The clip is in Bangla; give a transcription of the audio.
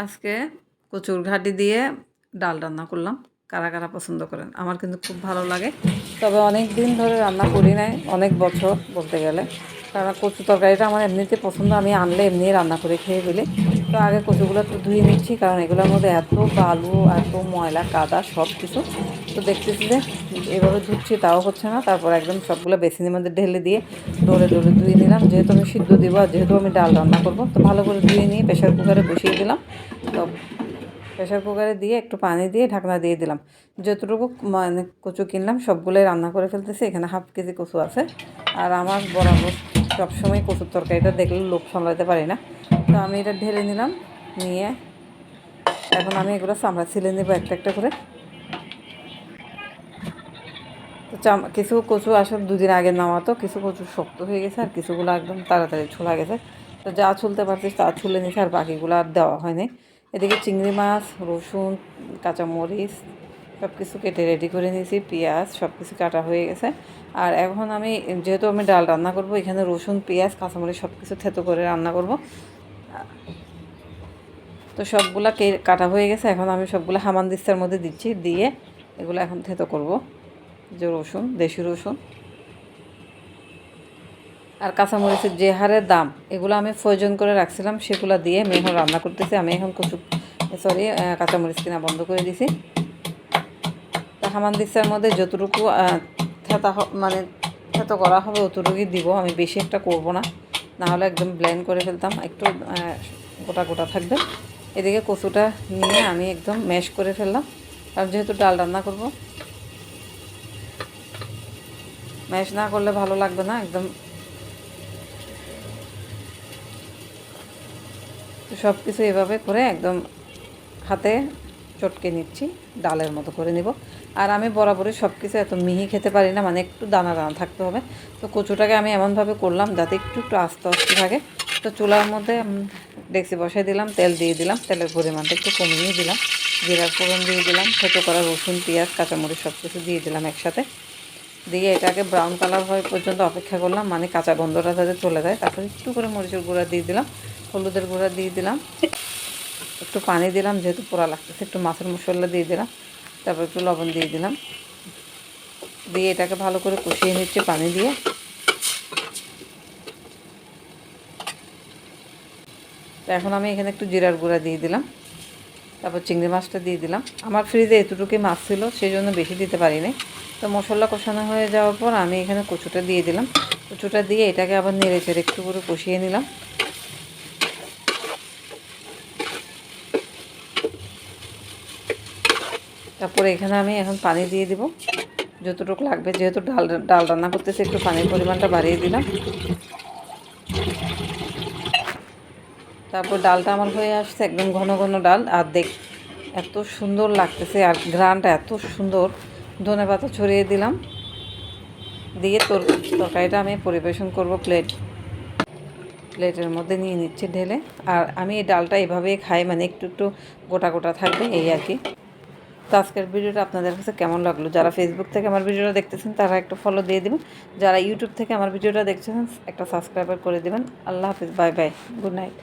আজকে কচুর ঘাটি দিয়ে ডাল রান্না করলাম। কারা কারা পছন্দ করেন? আমার কিন্তু খুব ভালো লাগে, তবে অনেক দিন ধরে রান্না করি নাই, অনেক বছর বলতে গেলে। কারণ কচু তরকারিটা আমার এমনিতে পছন্দ, আমি আনলে এমনি রান্না করে খেয়ে ফেলি। তো আগে কচুগুলো একটু ধুয়ে নিচ্ছি, কারণ এগুলোর মধ্যে এত বালু, এত ময়লা কাদা সব কিছু। তো দেখতেছি যে এভাবে ধুচ্ছি তাও হচ্ছে না, তারপর একদম সবগুলো বেসিনের মধ্যে ঢেলে দিয়ে ডোলে ডোলে ধুয়ে নিলাম। যেহেতু আমি সিদ্ধ দিব আর যেহেতু আমি ডাল রান্না করব, তো ভালো করে ধুয়ে নিয়ে প্রেশার কুকারে বসিয়ে দিলাম। তো প্রেশার কুকারে দিয়ে একটু পানি দিয়ে ঢাকনা দিয়ে দিলাম। যতটুকু মানে কচু কিনলাম সবগুলোই রান্না করে ফেলতেছি। এখানে 1/2 কেজি কচু আছে। আর আমার বরাবর সবসময় কচুর তরকারিটা দেখলে লোভ সামলাতে পারি না, তো আমি এটা ঢেলে নিলাম। নিয়ে এখন আমি এগুলো চামড়া ছিলে নেবো একটা একটা করে। তো কিছু কচু আসলে 2 দিন আগে নেওয়া, তো কিছু কচু শক্ত হয়ে গেছে আর কিছুগুলো একদম তাড়াতাড়ি ছোলা গেছে। তো যা ছুলতে পারছিস তা ছুলে নিয়েছে, আর বাকিগুলো আর দেওয়া হয়নি। এদিকে চিংড়ি মাছ, রসুন, কাঁচামরিচ সব কিছু কেটে রেডি করে নিয়েছি, পেঁয়াজ সব কিছু কাটা হয়ে গেছে। আর এখন আমি যেহেতু আমি ডাল রান্না করব, এখানে রসুন, পেঁয়াজ, কাঁচামরিচ সব কিছু থেতো করে রান্না করব। তো সবগুলা কাটা হয়ে গেছে, এখন আমি সবগুলো হামানদিস্তার মধ্যে দিচ্ছি, দিয়ে এগুলো এখন থেতো করব। যে রসুন, দেশি রসুন আর কাঁচামরিচের যে হারে দাম, এগুলো আমি প্রয়োজন করে রাখছিলাম, সেগুলো দিয়ে আমি এখন রান্না করতেছি। আমি এখন কাঁচামরিচ কিনা বন্ধ করে দিছি। তা হামানদিস্তার মধ্যে যতটুকু মানে থেতো করা হবে অতটুকুই দিব, আমি বেশি একটা করব না, নাহলে একদম ব্লেন্ড করে ফেলতাম, একটু গোটা গোটা থাকবে। এদিকে কচুটা নিয়ে আমি একদম ম্যাশ করে ফেললাম, কারণ যেহেতু ডাল রান্না করব, ম্যাশ না করলে ভালো লাগবে না একদম। তো সব কিছু এভাবে করে একদম হাতে চটকে নিচ্ছি, ডালের মতো করে নিব। আর আমি বরাবরই সব কিছু এত মিহি খেতে পারি না, মানে একটু দানা দানা থাকতে হবে। তো কচুটাকে আমি এমনভাবে করলাম যাতে একটু একটু আস্তে আস্তে থাকে। তো চুলার মধ্যে ডেকচি বসাই দিলাম, তেল দিয়ে দিলাম, তেলের পরিমাণটা একটু কমিয়ে দিলাম, জিরার ফোড়ন দিয়ে দিলাম, থেতো করা রসুন, পেঁয়াজ, কাঁচামরিচ সব কিছু দিয়ে দিলাম একসাথে। দিয়ে এটাকে ব্রাউন কালার হওয়া পর্যন্ত অপেক্ষা করলাম, মানে কাঁচা গন্ধটা যাতে চলে যায়। তারপরে একটু করে মরিচের গুঁড়া দিয়ে দিলাম, হলুদের গুঁড়া দিয়ে দিলাম, একটু পানি দিলাম যেহেতু পোড়া লাগতেছে, একটু মাছের মশলা দিয়ে দিলাম, তারপর একটু লবণ দিয়ে দিলাম, দিয়ে এটাকে ভালো করে কষিয়ে নিচ্ছে পানি দিয়ে। তো এখন আমি এখানে একটু জিরার গুঁড়া দিয়ে দিলাম, তারপর চিংড়ি মাছটা দিয়ে দিলাম। আমার ফ্রিজে এতটুকুই মাছ ছিল, সেই জন্য বেশি দিতে পারিনি। তো মশলা কষানো হয়ে যাওয়ার পর আমি এখানে কচুটা দিয়ে দিলাম। কচুটা দিয়ে এটাকে আবার নেড়ে চেড়ে একটু করে কষিয়ে নিলাম। তারপরে এখানে আমি এখন পানি দিয়ে দিব যতটুকু লাগবে, যেহেতু ডাল রান্না করতেছি একটু পানির পরিমাণটা বাড়িয়ে দিলাম। তারপর ডালটা আমার হয়ে আসছে একদম ঘন ঘন ডাল, আর এত সুন্দর লাগতেছে, আর ঘ্রাণটা এত সুন্দর। ধনেপাতা ছড়িয়ে দিলাম, দিয়ে তরকারিটা আমি পরিবেশন করব প্লেটের মধ্যে নিয়ে নিচ্ছে ঢেলে। আর আমি এই ডালটা এভাবেই খাই, মানে একটু একটু গোটা গোটা থাকবে এই আর কি। তো আজকের ভিডিওটা আপনাদের কাছে কেমন লাগলো? যারা ফেসবুক থেকে আমার ভিডিওটা দেখতেছেন তারা একটা ফলো দিয়ে দেবেন, যারা ইউটিউব থেকে আমার ভিডিওটা দেখতেছেন একটা সাবস্ক্রাইবার করে দেবেন। আল্লাহ হাফিজ, বাই বাই, গুড নাইট।